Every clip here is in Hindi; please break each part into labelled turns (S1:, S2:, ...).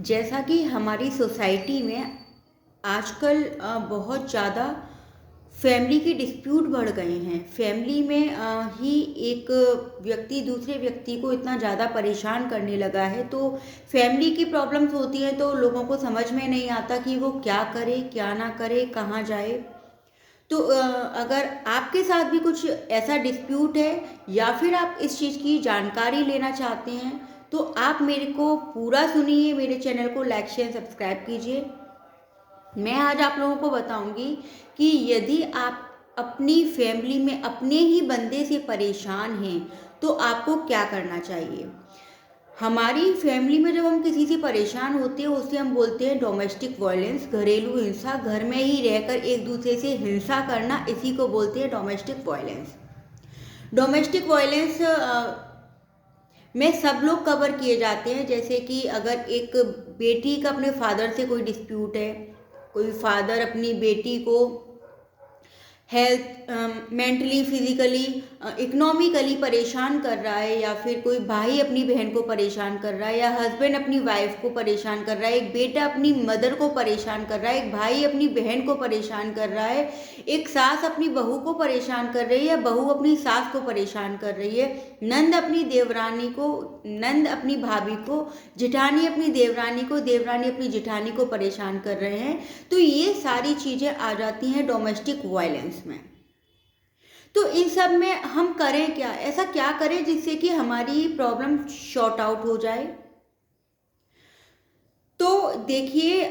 S1: जैसा कि हमारी सोसाइटी में आजकल बहुत ज़्यादा फैमिली के डिस्प्यूट बढ़ गए हैं। फैमिली में ही एक व्यक्ति दूसरे व्यक्ति को इतना ज़्यादा परेशान करने लगा है, तो फैमिली की प्रॉब्लम्स होती हैं तो लोगों को समझ में नहीं आता कि वो क्या करे, क्या ना करे, कहाँ जाए। तो अगर आपके साथ भी कुछ ऐसा डिस्प्यूट है या फिर आप इस चीज़ की जानकारी लेना चाहते हैं, तो आप मेरे को पूरा सुनिए, मेरे चैनल को लाइक शेयर सब्सक्राइब कीजिए। मैं आज आप लोगों को बताऊंगी कि यदि आप अपनी फैमिली में अपने ही बंदे से परेशान हैं तो आपको क्या करना चाहिए। हमारी फैमिली में जब हम किसी से परेशान होते हैं उसे हम बोलते हैं डोमेस्टिक वायलेंस, घरेलू हिंसा। घर में ही रहकर एक दूसरे से हिंसा करना, इसी को बोलते हैं डोमेस्टिक वायलेंस। डोमेस्टिक वायलेंस में सब लोग कवर किए जाते हैं। जैसे कि अगर एक बेटी का अपने फादर से कोई डिस्प्यूट है, कोई फादर अपनी बेटी को हेल्थ मेंटली, फिजिकली, इकोनॉमिकली परेशान कर रहा है, या फिर कोई भाई अपनी बहन को परेशान कर रहा है, या हस्बैंड अपनी वाइफ को परेशान कर रहा है, एक बेटा अपनी मदर को परेशान कर रहा है, एक भाई अपनी बहन को परेशान कर रहा है, एक सास अपनी बहू को परेशान कर रही है, या बहू अपनी सास को परेशान कर रही है, नंद अपनी देवरानी को, नंद अपनी भाभी को, जिठानी अपनी देवरानी को, देवरानी अपनी जिठानी को परेशान कर रहे हैं, तो ये सारी चीज़ें आ जाती हैं डोमेस्टिक वायलेंस में। तो इन सब में हम करें क्या, ऐसा क्या करें जिससे कि हमारी प्रॉब्लम शॉर्ट आउट हो जाए। तो देखिए,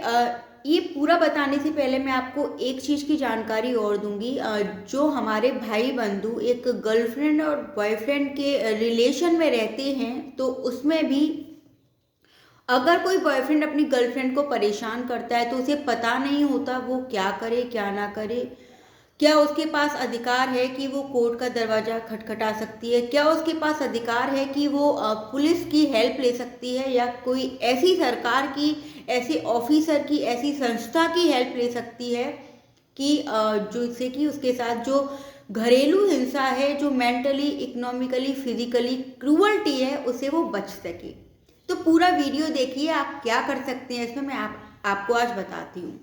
S1: ये पूरा बताने से पहले मैं आपको एक चीज़ की जानकारी और दूंगी। जो हमारे भाई बंधु एक गर्लफ्रेंड और बॉयफ्रेंड के रिलेशन में रहते हैं, तो उसमें भी अगर कोई बॉयफ्रेंड अपनी गर्लफ्रेंड को परेशान करता है तो उसे पता नहीं होता वो क्या करे, क्या ना करे। क्या उसके पास अधिकार है कि वो कोर्ट का दरवाज़ा खटखटा सकती है? क्या उसके पास अधिकार है कि वो पुलिस की हेल्प ले सकती है, या कोई ऐसी सरकार की, ऐसे ऑफिसर की, ऐसी संस्था की हेल्प ले सकती है कि जिससे कि उसके साथ जो घरेलू हिंसा है, जो मेंटली, इकोनॉमिकली, फिजिकली क्रूअल्टी है, उसे वो बच सके। तो पूरा वीडियो देखिए, आप क्या कर सकते हैं इसमें मैं आपको आज बताती हूँ।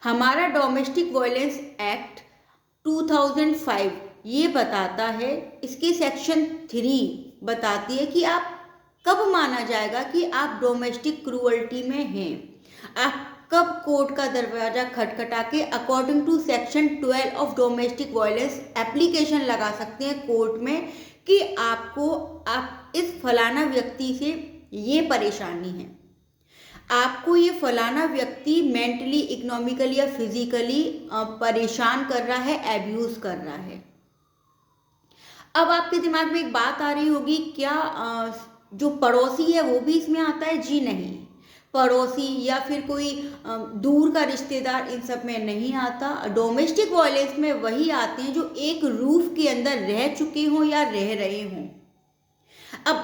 S1: हमारा डोमेस्टिक वायलेंस एक्ट 2005 ये बताता है, इसके सेक्शन 3 बताती है कि आप कब माना जाएगा कि आप डोमेस्टिक क्रूअल्टी में हैं। आप कब कोर्ट का दरवाजा खटखटा के according to section 12 of domestic violence application लगा सकते हैं कोर्ट में कि आप इस फलाना व्यक्ति से ये परेशानी है, आपको ये फलाना व्यक्ति मेंटली, इकोनॉमिकली या फिजिकली परेशान कर रहा है, एब्यूज कर रहा है। अब आपके दिमाग में एक बात आ रही होगी, क्या जो पड़ोसी है वो भी इसमें आता है? जी नहीं, पड़ोसी या फिर कोई दूर का रिश्तेदार इन सब में नहीं आता। डोमेस्टिक वायलेंस में वही आते हैं जो एक रूफ के अंदर रह चुके हों या रह रहे हों। अब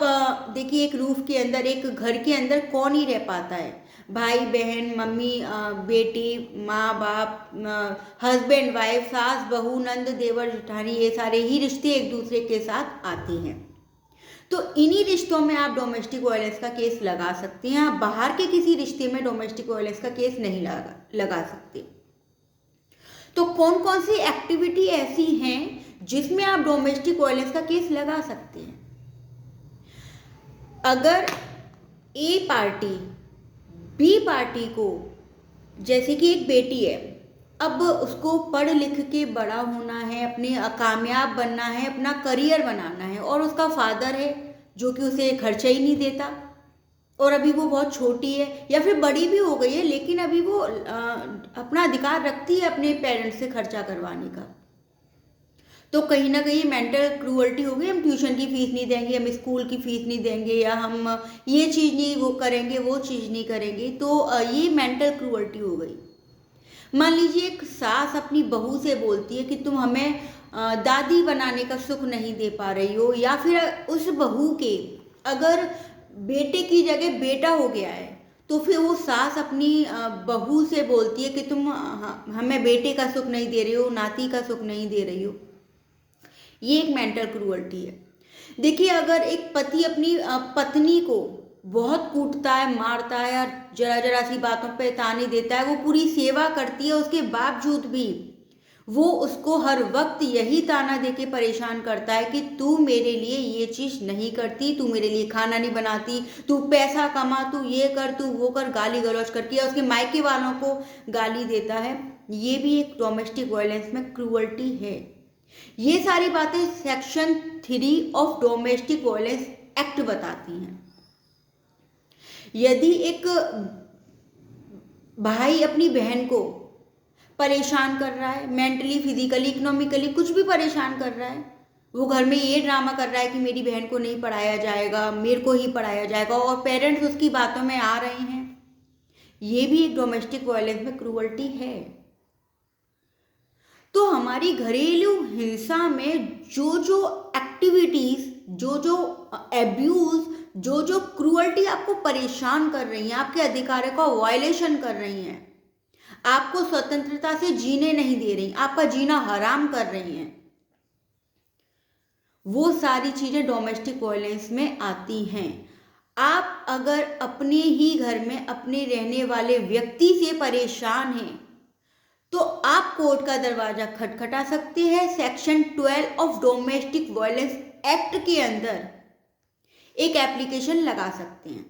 S1: देखिए, एक रूफ के अंदर, एक घर के अंदर कौन ही रह पाता है? भाई बहन, मम्मी बेटी, माँ बाप, हस्बैंड वाइफ, सास बहू, नंद देवर जेठानी, ये सारे ही रिश्ते एक दूसरे के साथ आते हैं। तो इन्हीं रिश्तों में आप डोमेस्टिक वायलेंस का केस लगा सकते हैं। आप बाहर के किसी रिश्ते में डोमेस्टिक वायलेंस का केस नहीं लगा सकते। तो कौन कौन सी एक्टिविटी ऐसी हैं जिसमें आप डोमेस्टिक वायलेंस का केस लगा सकते हैं? अगर ए पार्टी बी पार्टी को, जैसे कि एक बेटी है, अब उसको पढ़ लिख के बड़ा होना है, अपने कामयाब बनना है, अपना करियर बनाना है, और उसका फादर है जो कि उसे खर्चा ही नहीं देता, और अभी वो बहुत छोटी है या फिर बड़ी भी हो गई है, लेकिन अभी वो अपना अधिकार रखती है अपने पेरेंट्स से खर्चा करवाने का। तो कहीं ना कहीं मेंटल क्रूअल्टी हो गई। हम ट्यूशन की फीस नहीं देंगे, हम स्कूल की फीस नहीं देंगे, या हम ये चीज़ नहीं वो करेंगे, वो चीज़ नहीं करेंगे, तो ये मेंटल क्रूअल्टी हो गई। मान लीजिए एक सास अपनी बहू से बोलती है कि तुम हमें दादी बनाने का सुख नहीं दे पा रही हो, या फिर उस बहू के अगर बेटे की जगह बेटा हो गया है तो फिर वो सास अपनी बहू से बोलती है कि तुम हमें बेटे का सुख नहीं दे रही हो, नाती का सुख नहीं दे रही हो। ये एक मेंटल क्रूअल्टी है। देखिए, अगर एक पति अपनी पत्नी को बहुत कूटता है, मारता है और जरा जरा सी बातों पे ताने देता है, वो पूरी सेवा करती है, उसके बावजूद भी वो उसको हर वक्त यही ताना देके परेशान करता है कि तू मेरे लिए ये चीज़ नहीं करती, तू मेरे लिए खाना नहीं बनाती, तू पैसा कमा, तू ये कर, तू वो कर, गाली गलौज करती है, उसके मायके वालों को गाली देता है। ये भी एक डोमेस्टिक वायलेंस में क्रूअल्टी है। ये सारी बातें section 3 of domestic violence act बताती हैं। यदि एक भाई अपनी बहन को परेशान कर रहा है, मेंटली, फिजिकली, इकोनॉमिकली कुछ भी परेशान कर रहा है, वो घर में ये ड्रामा कर रहा है कि मेरी बहन को नहीं पढ़ाया जाएगा, मेरे को ही पढ़ाया जाएगा, और पेरेंट्स उसकी बातों में आ रहे हैं, ये भी एक डोमेस्टिक वायलेंस में क्रूअल्टी है। तो हमारी घरेलू हिंसा में जो जो एक्टिविटीज, जो जो एब्यूज, जो जो क्रूअल्टी आपको परेशान कर रही हैं, आपके अधिकारों का वायलेशन कर रही हैं, आपको स्वतंत्रता से जीने नहीं दे रही, आपका जीना हराम कर रही हैं, वो सारी चीजें डोमेस्टिक वायलेंस में आती हैं। आप अगर अपने ही घर में अपने रहने वाले व्यक्ति से परेशान हैं तो आप कोर्ट का दरवाजा खटखटा सकते हैं। Section 12 of domestic violence act के अंदर एक एप्लीकेशन लगा सकते हैं।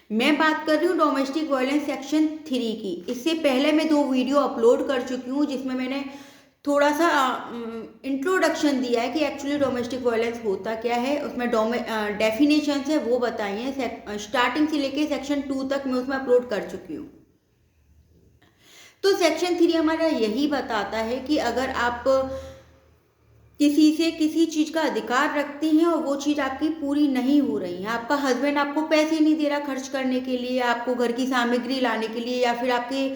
S1: मैं बात कर रही हूँ डोमेस्टिक वायलेंस सेक्शन 3 की। इससे पहले मैं 2 वीडियो अपलोड कर चुकी हूँ जिसमें मैंने थोड़ा सा इंट्रोडक्शन दिया है कि एक्चुअली डोमेस्टिक वायलेंस होता क्या है, उसमें डेफिनेशंस है वो बताई हैं। स्टार्टिंग से लेके सेक्शन 2 तक मैं उसमें अपलोड कर चुकी हूँ। तो सेक्शन 3 हमारा यही बताता है कि अगर आप किसी से किसी चीज़ का अधिकार रखते हैं और वो चीज़ आपकी पूरी नहीं हो रही है, आपका हस्बैंड आपको पैसे नहीं दे रहा खर्च करने के लिए, आपको घर की सामग्री लाने के लिए, या फिर आपके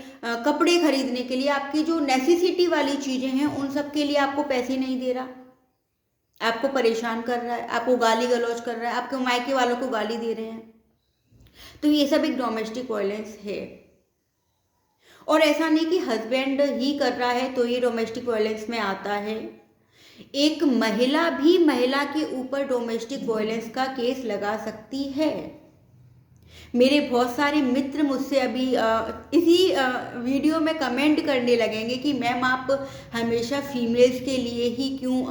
S1: कपड़े खरीदने के लिए, आपकी जो नेसेसिटी वाली चीज़ें हैं उन सब के लिए आपको पैसे नहीं दे रहा, आपको परेशान कर रहा है, आपको गाली गलौज कर रहा है, आपके मायके वालों को गाली दे रहे हैं, तो ये सब एक डोमेस्टिक वायलेंस है। और ऐसा नहीं कि हस्बैंड ही कर रहा है तो ये डोमेस्टिक वायलेंस में आता है। एक महिला भी महिला के ऊपर डोमेस्टिक वायलेंस का केस लगा सकती है। मेरे बहुत सारे मित्र मुझसे अभी इसी वीडियो में कमेंट करने लगेंगे कि मैम आप हमेशा फीमेल्स के लिए ही क्यों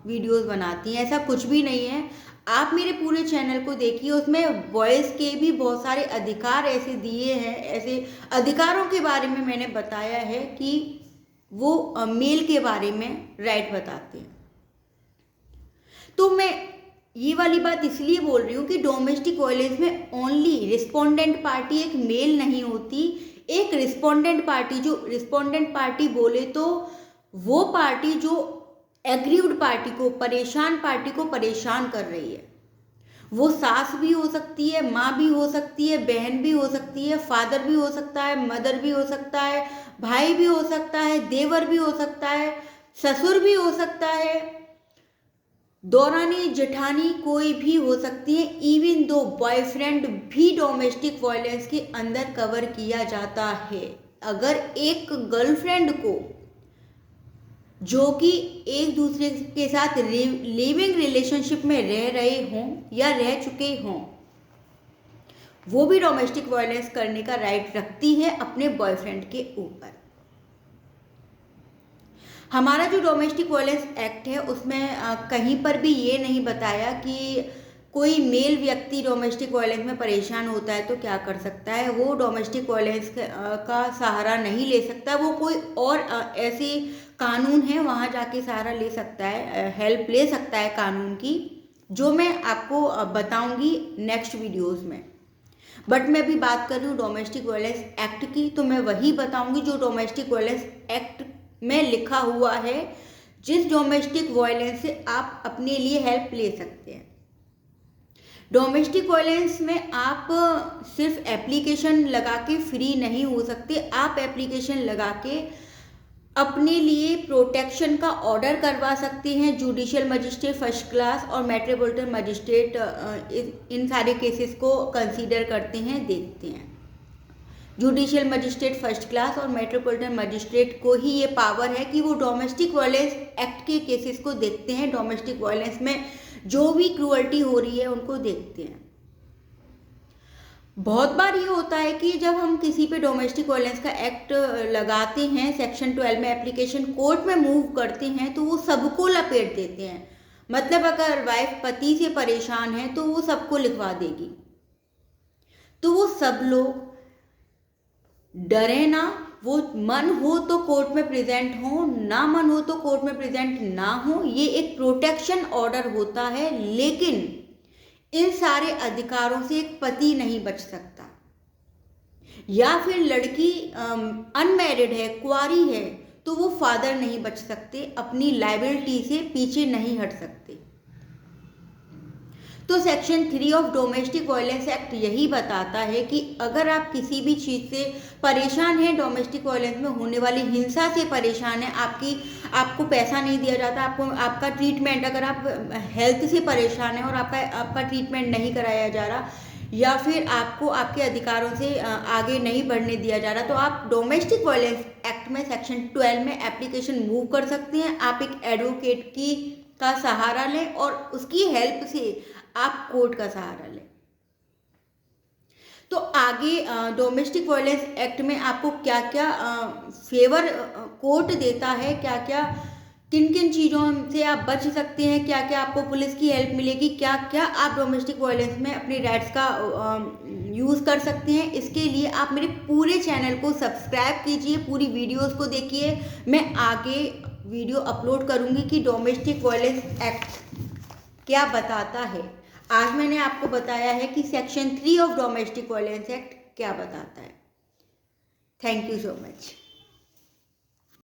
S1: वीडियोस बनाती हैं। ऐसा कुछ भी नहीं है, आप मेरे पूरे चैनल को देखिए, उसमें बॉयज़ के भी बहुत सारे अधिकार ऐसे दिए हैं, ऐसे अधिकारों के बारे में मैंने बताया है कि वो मेल के बारे में राइट बताते हैं। तो मैं ये वाली बात इसलिए बोल रही हूँ कि डोमेस्टिक वायलेंस में ओनली रिस्पोंडेंट पार्टी एक मेल नहीं होती, एक रिस्पोंडेंट पार्टी, जो रिस्पोंडेंट पार्टी बोले तो वो पार्टी जो एग्रीव्ड पार्टी को, परेशान पार्टी को परेशान कर रही है, वो सास भी हो सकती है, माँ भी हो सकती है, बहन भी हो सकती है, फादर भी हो सकता है, मदर भी हो सकता है, भाई भी हो सकता है, देवर भी हो सकता है, ससुर भी हो सकता है, दौरानी जेठानी कोई भी हो सकती है। इवन दो बॉयफ्रेंड भी डोमेस्टिक वायलेंस के अंदर कवर किया जाता है। अगर एक गर्लफ्रेंड को, जो कि एक दूसरे के साथ लिविंग रिलेशनशिप में रह रहे हों या रह चुके हों, वो भी डोमेस्टिक वायलेंस करने का राइट रखती है अपने बॉयफ्रेंड के ऊपर। हमारा जो डोमेस्टिक वायलेंस एक्ट है उसमें कहीं पर भी ये नहीं बताया कि कोई मेल व्यक्ति डोमेस्टिक वायलेंस में परेशान होता है तो क्या कर सकता है। वो डोमेस्टिक वायलेंस का सहारा नहीं ले सकता, वो कोई और ऐसे कानून है वहाँ जाके सहारा ले सकता है, हेल्प ले सकता है कानून की, जो मैं आपको बताऊंगी नेक्स्ट वीडियोस में। बट मैं अभी बात कर रही हूँ डोमेस्टिक वायलेंस एक्ट की, तो मैं वही बताऊंगी जो डोमेस्टिक वायलेंस एक्ट में लिखा हुआ है, जिस डोमेस्टिक वायलेंस से आप अपने लिए हेल्प ले सकते हैं। डोमेस्टिक वायलेंस में आप सिर्फ एप्लीकेशन लगा के फ्री नहीं हो सकते, आप एप्लीकेशन लगा के अपने लिए प्रोटेक्शन का ऑर्डर करवा सकते हैं। जुडिशियल मजिस्ट्रेट फर्स्ट क्लास और मेट्रोपॉलिटन मजिस्ट्रेट इन सारे केसेस को कंसीडर करते हैं, देखते हैं। जुडिशियल मजिस्ट्रेट फर्स्ट क्लास और मेट्रोपॉलिटन मजिस्ट्रेट को ही ये पावर है कि वो डोमेस्टिक वायलेंस एक्ट के केसेस को देखते हैं, डोमेस्टिक वायलेंस में जो भी क्रूअल्टी हो रही है उनको देखते हैं। बहुत बार ये होता है कि जब हम किसी पे डोमेस्टिक वायलेंस का एक्ट लगाते हैं, सेक्शन 12 में एप्लीकेशन कोर्ट में मूव करते हैं, तो वो सबको लपेट देते हैं। मतलब अगर वाइफ पति से परेशान है तो वो सबको लिखवा देगी। तो वो सब लोग डरे ना, वो मन हो तो कोर्ट में प्रेजेंट हो, ना मन हो तो कोर्ट में प्रेजेंट ना हो। ये एक प्रोटेक्शन ऑर्डर होता है, लेकिन इन सारे अधिकारों से एक पति नहीं बच सकता। या फिर लड़की अनमैरिड है, कुंवारी है, तो वो फादर नहीं बच सकते, अपनी लायबिलिटी से पीछे नहीं हट सकते। तो section 3 of domestic violence act यही बताता है कि अगर आप किसी भी चीज़ से परेशान हैं, डोमेस्टिक वायलेंस में होने वाली हिंसा से परेशान है, आपको पैसा नहीं दिया जाता, आपका ट्रीटमेंट, अगर आप हेल्थ से परेशान हैं और आपका ट्रीटमेंट नहीं कराया जा रहा, या फिर आपको आपके अधिकारों से आगे नहीं बढ़ने दिया जा रहा, तो आप डोमेस्टिक वायलेंस एक्ट में सेक्शन 12 में एप्लीकेशन मूव कर सकते हैं। आप एक एडवोकेट का सहारा लें और उसकी हेल्प से आप कोर्ट का सहारा लें। तो आगे डोमेस्टिक वायलेंस एक्ट में आपको क्या क्या फेवर कोर्ट देता है, क्या क्या किन किन चीज़ों से आप बच सकते हैं, क्या क्या आपको पुलिस की हेल्प मिलेगी, क्या क्या आप डोमेस्टिक वायलेंस में अपने राइट्स का यूज़ कर सकते हैं। इसके लिए आप मेरे पूरे चैनल को सब्सक्राइब कीजिए, पूरी वीडियोस को देखिए। मैं आगे वीडियो अपलोड करूँगी कि डोमेस्टिक वायलेंस एक्ट क्या बताता है। आज मैंने आपको बताया है कि section 3 of domestic violence act क्या बताता है। Thank you so much.